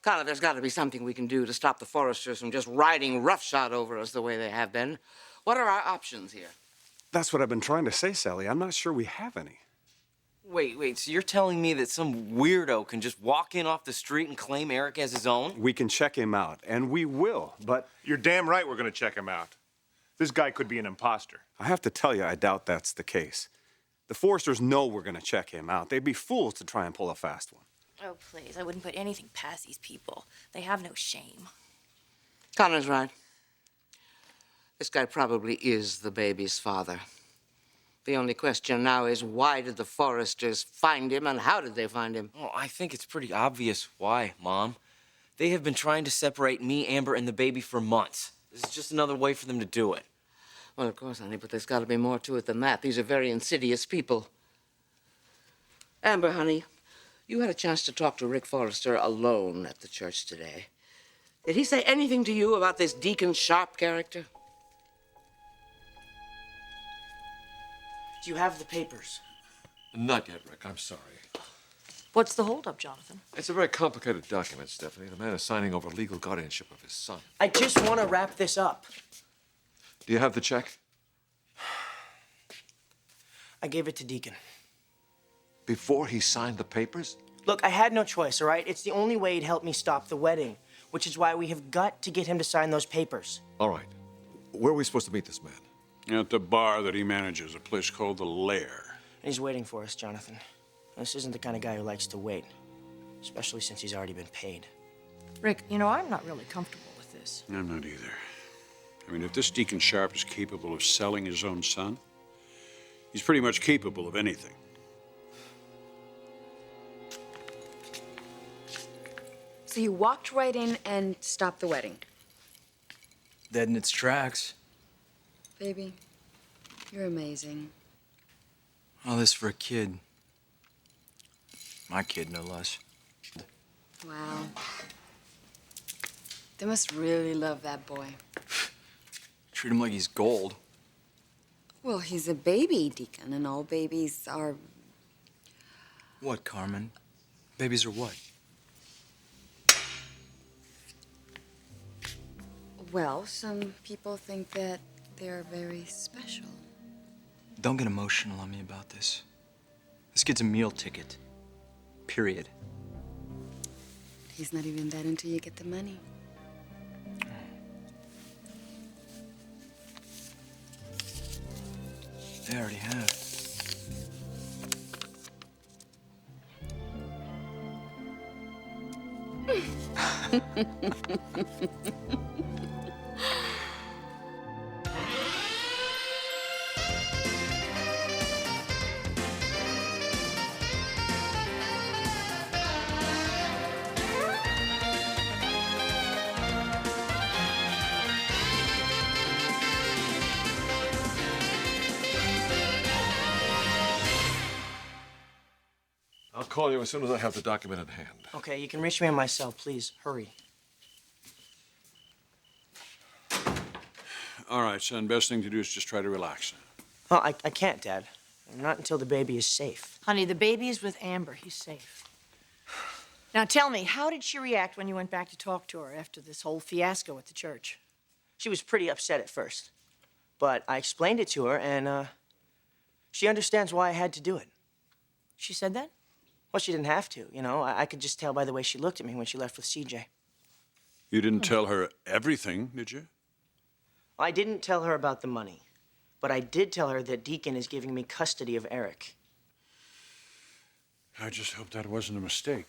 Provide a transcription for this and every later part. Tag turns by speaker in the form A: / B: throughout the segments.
A: Connor, there's got to be something we can do to stop the Forresters from just riding roughshod over us the way they have been. What are our options here?
B: That's what I've been trying to say, Sally. I'm not sure we have any.
C: Wait, so you're telling me that some weirdo can just walk in off the street and claim Eric as his own?
B: We can check him out, and we will, but...
D: You're damn right we're gonna check him out. This guy could be an imposter.
B: I have to tell you, I doubt that's the case. The Forresters know we're gonna check him out. They'd be fools to try and pull a fast one.
E: Oh, please. I wouldn't put anything past these people. They have no shame.
A: Connor's right. This guy probably is the baby's father. The only question now is, why did the Forresters find him, and how did they find him?
C: Oh, I think it's pretty obvious why, Mom. They have been trying to separate me, Amber, and the baby for months. This is just another way for them to do it.
A: Well, of course, honey, but there's got to be more to it than that. These are very insidious people. Amber, honey, you had a chance to talk to Rick Forrester alone at the church today. Did he say anything to you about this Deacon Sharp character?
F: Do you have the papers?
G: Not yet, Rick. I'm sorry.
E: What's the holdup, Jonathan?
G: It's a very complicated document, Stephanie. The man is signing over legal guardianship of his son.
F: I just want to wrap this up.
G: Do you have the check?
F: I gave it to Deacon.
G: Before he signed the papers?
F: Look, I had no choice, all right? It's the only way he'd help me stop the wedding, which is why we have got to get him to sign those papers.
G: All right. Where are we supposed to meet this man?
H: At the bar that he manages, a place called the Lair.
F: He's waiting for us, Jonathan. This isn't the kind of guy who likes to wait, especially since he's already been paid.
E: Rick, you know, I'm not really comfortable with this.
H: I'm not either. I mean, if this Deacon Sharp is capable of selling his own son, he's pretty much capable of anything.
I: So you walked right in and stopped the wedding?
J: Dead in its tracks.
I: Baby, you're amazing.
J: All this for a kid. My kid, no less.
I: Wow. They must really love that boy.
J: Treat him like he's gold.
I: Well, he's a baby, Deacon, and all babies are...
J: What, Carmen? Babies are what?
I: Well, some people think that they're very special.
J: Don't get emotional on me about this. This kid's a meal ticket. Period.
I: He's not even that until you get the money.
J: They already have.
G: I'll call you as soon as I have the document in hand.
F: Okay, you can reach me on my cell, please. Hurry.
H: All right, son, best thing to do is just try to relax.
F: Oh, I can't, Dad. Not until the baby is safe.
E: Honey, the baby is with Amber. He's safe. Now tell me, how did she react when you went back to talk to her after this whole fiasco at the church?
F: She was pretty upset at first, but I explained it to her, and she understands why I had to do it.
E: She said that?
F: Well, she didn't have to, you know. I could just tell by the way she looked at me when she left with CJ.
H: You didn't tell her everything, did you?
F: I didn't tell her about the money, but I did tell her that Deacon is giving me custody of Eric.
H: I just hope that wasn't a mistake.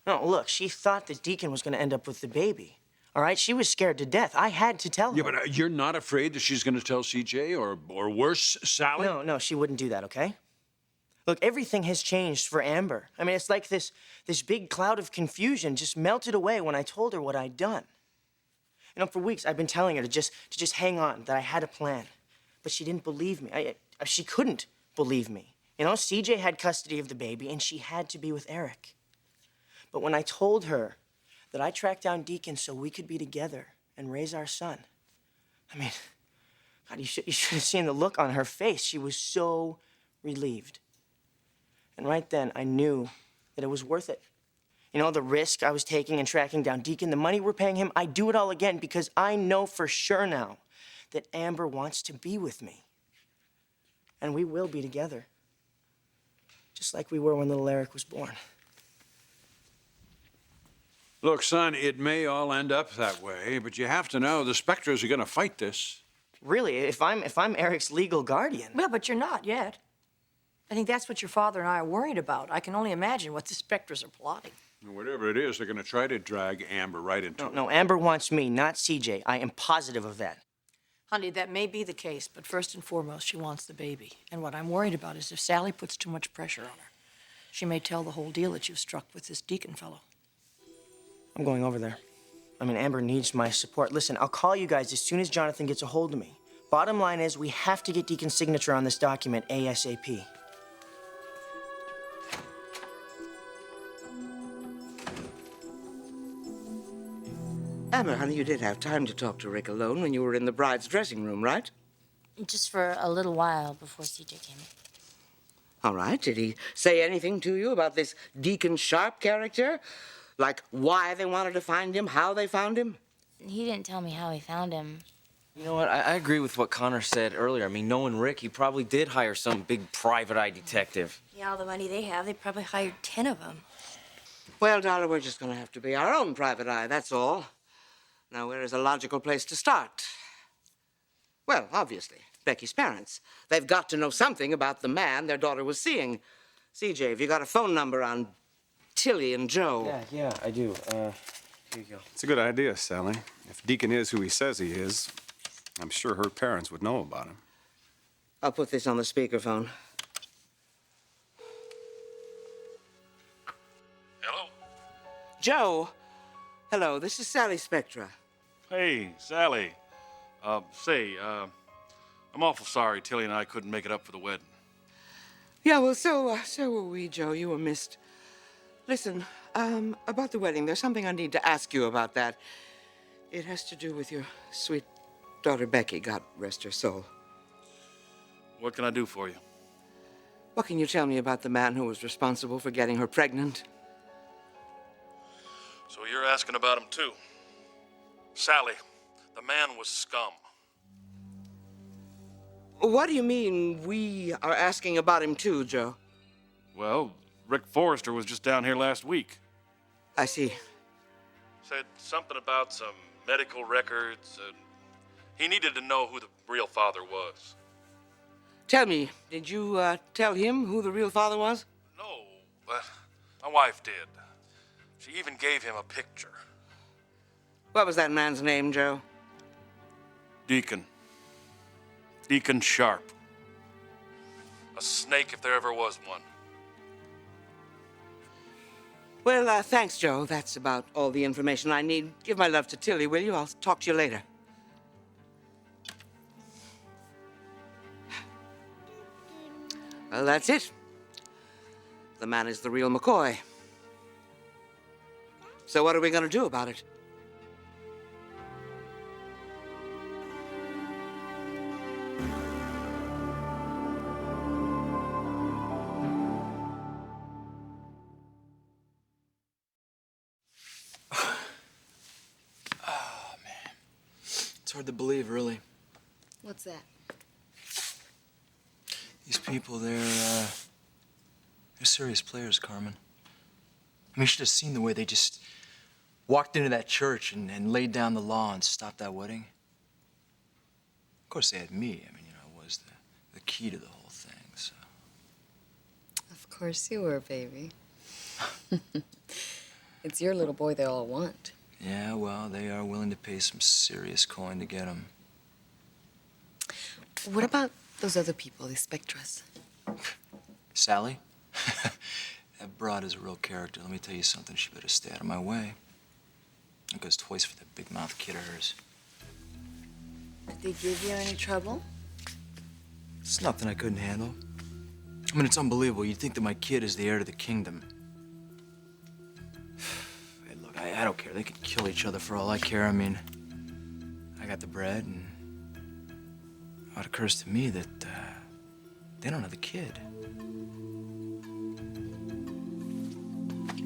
F: No, look, she thought that Deacon was going to end up with the baby. All right? She was scared to death. I had to tell her.
H: Yeah, but you're not afraid that she's going to tell CJ or worse, Sally?
F: No, she wouldn't do that, okay? Look, everything has changed for Amber. I mean, it's like this big cloud of confusion just melted away when I told her what I'd done. You know, for weeks I've been telling her to just hang on, that I had a plan. But she didn't believe me. She couldn't believe me. You know, CJ had custody of the baby, and she had to be with Eric. But when I told her that I tracked down Deacon so we could be together and raise our son, I mean, God, you should have seen the look on her face. She was so relieved. And right then, I knew that it was worth it. You know, the risk I was taking in tracking down Deacon, the money we're paying him, I'd do it all again because I know for sure now that Amber wants to be with me. And we will be together. Just like we were when little Eric was born.
H: Look, son, it may all end up that way, but you have to know the Spectras are going to fight this.
F: Really, if I'm Eric's legal guardian.
E: Well, but you're not yet. I think that's what your father and I are worried about. I can only imagine what the Spectras are plotting.
H: Whatever it is, they're going to try to drag Amber right into it.
F: No, Amber wants me, not CJ. I am positive of that.
E: Honey, that may be the case, but first and foremost, she wants the baby. And what I'm worried about is if Sally puts too much pressure on her, she may tell the whole deal that you've struck with this Deacon fellow.
F: I'm going over there. I mean, Amber needs my support. Listen, I'll call you guys as soon as Jonathan gets a hold of me. Bottom line is, we have to get Deacon's signature on this document ASAP.
A: Amber, honey, you did have time to talk to Rick alone when you were in the bride's dressing room, right?
K: Just for a little while before CJ came in.
A: All right. Did he say anything to you about this Deacon Sharp character? Like why they wanted to find him, how they found him?
K: He didn't tell me how he found him.
C: You know what? I agree with what Connor said earlier. I mean, knowing Rick, he probably did hire some big private eye detective.
K: Yeah, all the money they have, they probably hired 10 of them.
A: Well, darling, we're just going to have to be our own private eye, that's all. Now, where is a logical place to start? Well, obviously, Becky's parents. They've got to know something about the man their daughter was seeing. CJ, have you got a phone number on Tilly and Joe?
C: Yeah, I do. Here you go.
B: It's a good idea, Sally. If Deacon is who he says he is, I'm sure her parents would know about him.
A: I'll put this on the speakerphone.
D: Hello?
A: Joe! Hello, this is Sally Spectra.
D: Hey, Sally. I'm awful sorry Tilly and I couldn't make it up for the wedding.
A: Yeah, well, so were we, Joe. You were missed. Listen, about the wedding, there's something I need to ask you about that. It has to do with your sweet daughter, Becky, God rest her soul.
D: What can I do for you?
A: What can you tell me about the man who was responsible for getting her pregnant?
D: So you're asking about him, too. Sally, the man was scum.
A: What do you mean, we are asking about him, too, Joe?
D: Well, Rick Forrester was just down here last week.
A: I see.
D: Said something about some medical records. He needed to know who the real father was.
A: Tell me, did you tell him who the real father was?
D: No, but my wife did. She even gave him a picture.
A: What was that man's name, Joe?
D: Deacon. Deacon Sharp. A snake if there ever was one.
A: Well, thanks, Joe. That's about all the information I need. Give my love to Tilly, will you? I'll talk to you later. Well, that's it. The man is the real McCoy. So what are we going to do about it?
J: It's hard to believe, really.
I: What's that?
J: These people, they're serious players, Carmen. I mean, you should have seen the way they just walked into that church and laid down the law and stopped that wedding. Of course, they had me. I mean, you know, I was the key to the whole thing, so.
I: Of course you were, baby. It's your little boy they all want.
J: Yeah, well, they are willing to pay some serious coin to get him.
I: What about those other people, the Spectras?
J: Sally? That broad is a real character. Let me tell you something. She better stay out of my way. It goes twice for that big mouth kid of hers.
I: Did they give you any trouble?
J: It's nothing I couldn't handle. I mean, it's unbelievable. You'd think that my kid is the heir to the kingdom. Hey, look, I don't care. They could kill each other for all I care. I mean, I got the bread, and it occurs to me that they don't have the kid.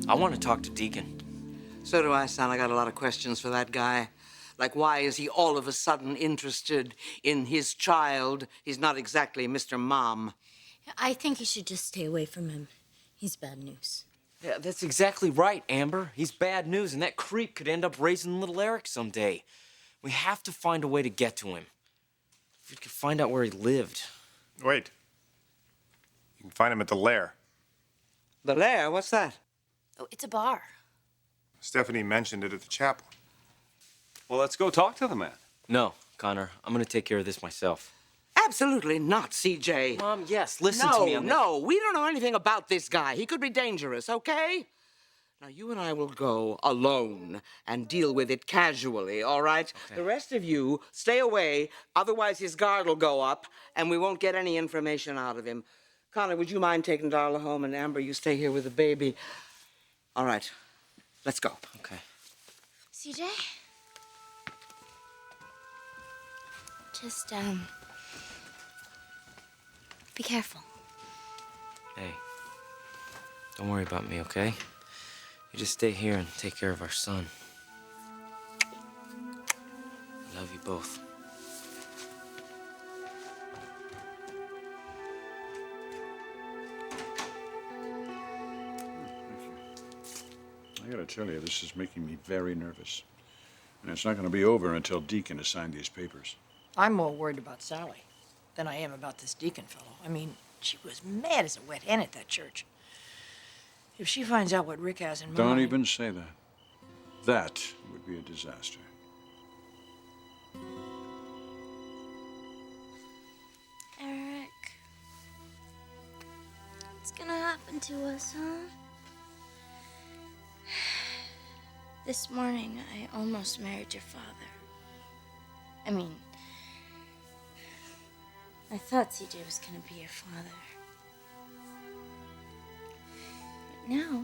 C: I want to talk to Deacon.
A: So do I, son. I got a lot of questions for that guy. Like, why is he all of a sudden interested in his child? He's not exactly Mr. Mom.
K: I think you should just stay away from him. He's bad news.
C: Yeah, that's exactly right, Amber. He's bad news, and that creep could end up raising little Eric someday. We have to find a way to get to him. If we could find out where he lived.
B: Wait. You can find him at the lair.
A: The lair? What's that?
K: Oh, it's a bar.
B: Stephanie mentioned it at the chapel. Well, let's go talk to the man.
C: No, Connor. I'm going to take care of this myself.
A: Absolutely not, CJ.
C: Mom, yes, listen to me.
A: No, we don't know anything about this guy. He could be dangerous, okay? Now, you and I will go alone and deal with it casually, all right?
C: Okay.
A: The rest of you, stay away. Otherwise, his guard will go up, and we won't get any information out of him. Connor, would you mind taking Darla home, and Amber, you stay here with the baby? All right, let's go.
C: Okay.
K: CJ? Just, be careful.
C: Hey, don't worry about me, okay? You just stay here and take care of our son. I love you both.
H: I gotta tell you, this is making me very nervous. And it's not gonna be over until Deacon has signed these papers.
E: I'm more worried about Sally than I am about this Deacon fellow. I mean, she was mad as a wet hen at that church. If she finds out what Rick has in mind...
H: Don't even say that. That would be a disaster.
K: Eric, what's gonna happen to us, huh? This morning, I almost married your father. I mean, I thought CJ was gonna be your father. But now,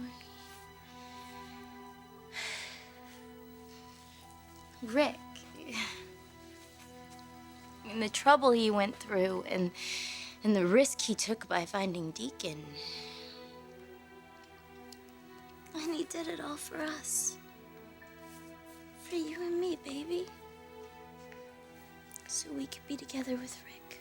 K: Rick, and the trouble he went through and the risk he took by finding Deacon. And he did it all for us. For you and me, baby. So we could be together with Rick.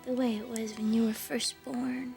K: The way it was when you were first born.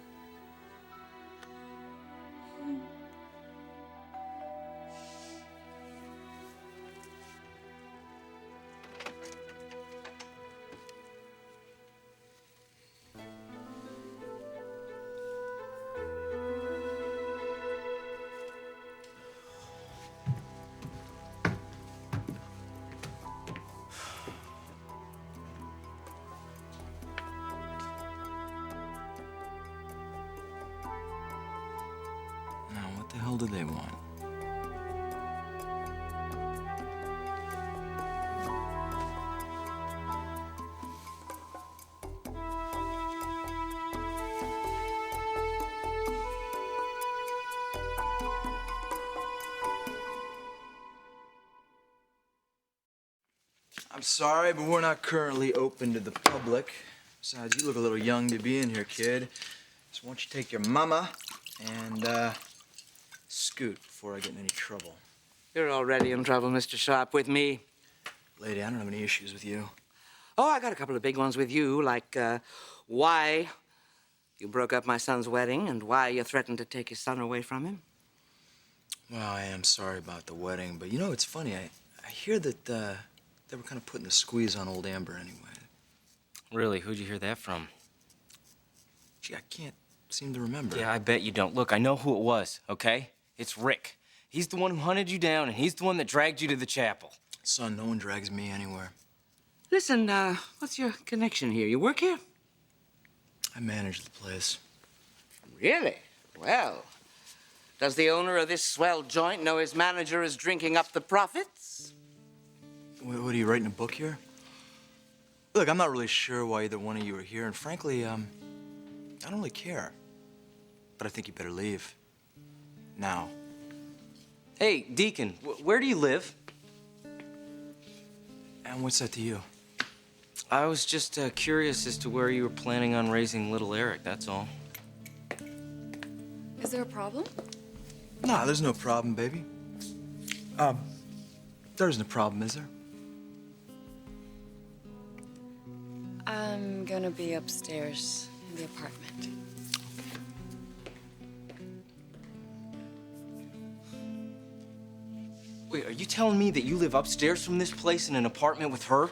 J: Now, what the hell do they want? I'm sorry, but we're not currently open to the public. Besides, you look a little young to be in here, kid. So why don't you take your mama and, scoot before I get in any trouble.
A: You're already in trouble, Mr. Sharp, with me.
J: Lady, I don't have any issues with you.
A: Oh, I got a couple of big ones with you, like why you broke up my son's wedding and why you threatened to take his son away from him.
J: Well, I am sorry about the wedding, but you know, it's funny. I hear that they were kind of putting the squeeze on old Amber anyway.
C: Really? Who'd you hear that from?
J: Gee, I can't seem to remember.
C: Yeah, I bet you don't. Look, I know who it was, okay? It's Rick. He's the one who hunted you down, and he's the one that dragged you to the chapel.
J: Son, no one drags me anywhere.
A: Listen, what's your connection here? You work here?
J: I manage the place.
A: Really? Well, does the owner of this swell joint know his manager is drinking up the profits?
J: What are you writing a book here? Look, I'm not really sure why either one of you are here, and frankly, I don't really care. But I think you better leave. Now.
C: Hey, Deacon, where do you live?
J: And what's that to you?
C: I was just curious as to where you were planning on raising little Eric, that's all.
I: Is there a problem?
J: Nah, there's no problem, baby. There isn't a problem, is there?
I: I'm gonna be upstairs in the apartment.
C: Wait, are you telling me that you live upstairs from this place in an apartment with her?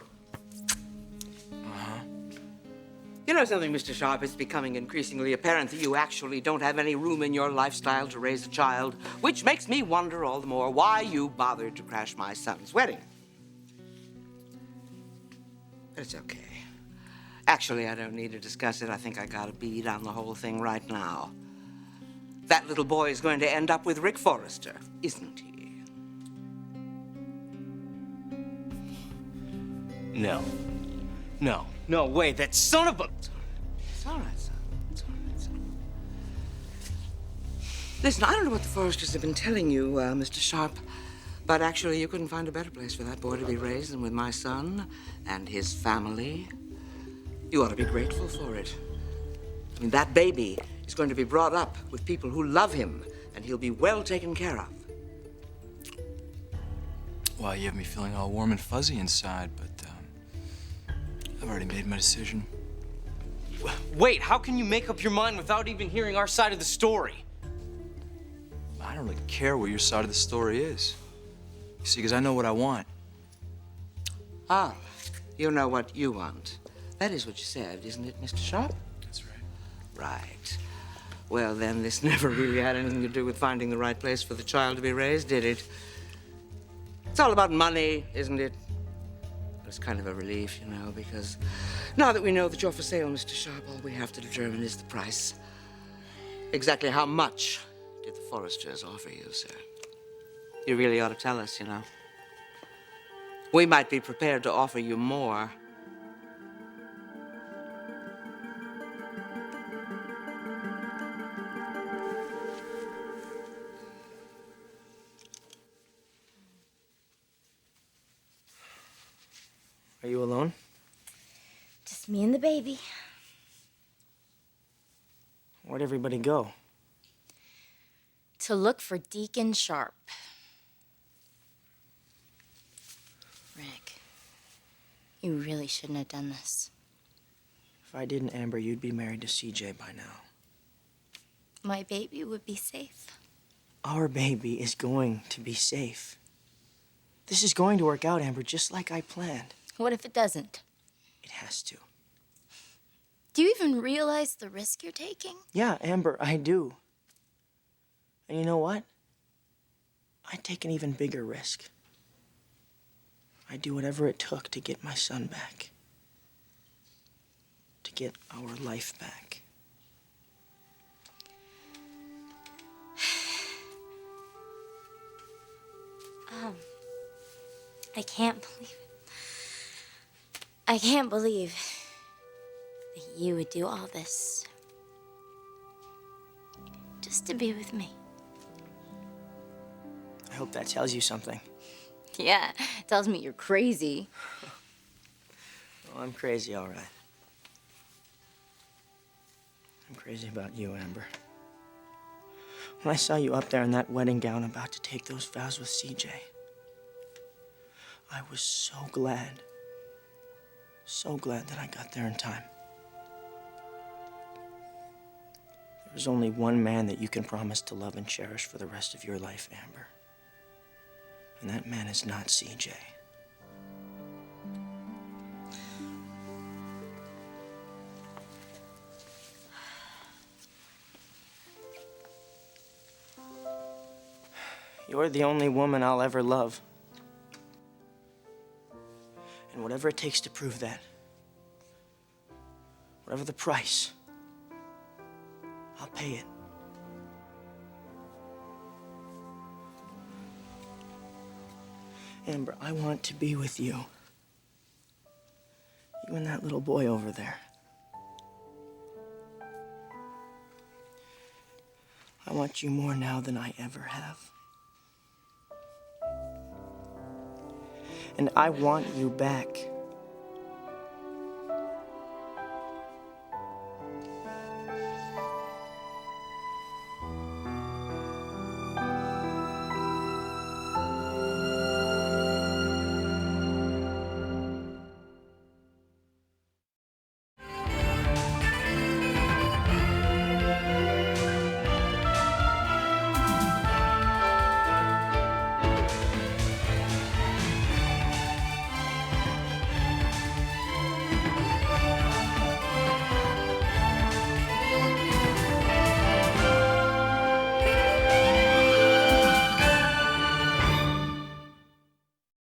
A: You know something, Mr. Sharp? It's becoming increasingly apparent that you actually don't have any room in your lifestyle to raise a child, which makes me wonder all the more why you bothered to crash my son's wedding. But it's okay. Actually, I don't need to discuss it. I think I got a bead on the whole thing right now. That little boy is going to end up with Rick Forrester, isn't he?
C: No. No way, that son of a...
A: It's all right, son. It's all right, son. Listen, I don't know what the Forresters have been telling you, Mr. Sharp, but actually you couldn't find a better place for that boy to be raised than with my son and his family. You ought to be grateful for it. I mean, that baby is going to be brought up with people who love him, and he'll be well taken care of.
J: Well, you have me feeling all warm and fuzzy inside, but I've already made my decision.
C: Wait, how can you make up your mind without even hearing our side of the story?
J: I don't really care what your side of the story is. You see, because I know what I want.
A: Ah, you know what you want. That is what you said, isn't it, Mr. Sharp?
J: That's right.
A: Right. Well, then, this never really had anything to do with finding the right place for the child to be raised, did it? It's all about money, isn't it? It's kind of a relief, you know, because now that we know that you're for sale, Mr. Sharp, all we have to determine is the price. Exactly how much did the Forresters offer you, sir? You really ought to tell us, you know. We might be prepared to offer you more.
F: Are you alone?
K: Just me and the baby.
F: Where'd everybody go?
K: To look for Deacon Sharp. Rick, you really shouldn't have done this.
F: If I didn't, Amber, you'd be married to CJ by now.
K: My baby would be safe.
F: Our baby is going to be safe. This is going to work out, Amber, just like I planned.
K: What if it doesn't?
F: It has to.
K: Do you even realize the risk you're taking?
F: Yeah, Amber, I do. And you know what? I'd take an even bigger risk. I'd do whatever it took to get my son back. To get our life back.
K: I can't believe it. I can't believe that you would do all this just to be with me.
F: I hope that tells you something.
K: Yeah, it tells me you're crazy.
F: Well, I'm crazy, all right. I'm crazy about you, Amber. When I saw you up there in that wedding gown about to take those vows with CJ, I was so glad that I got there in time. There's only one man that you can promise to love and cherish for the rest of your life, Amber. And that man is not CJ. You're the only woman I'll ever love. And whatever it takes to prove that, whatever the price, I'll pay it. Amber, I want to be with you. You and that little boy over there. I want you more now than I ever have. And I want you back.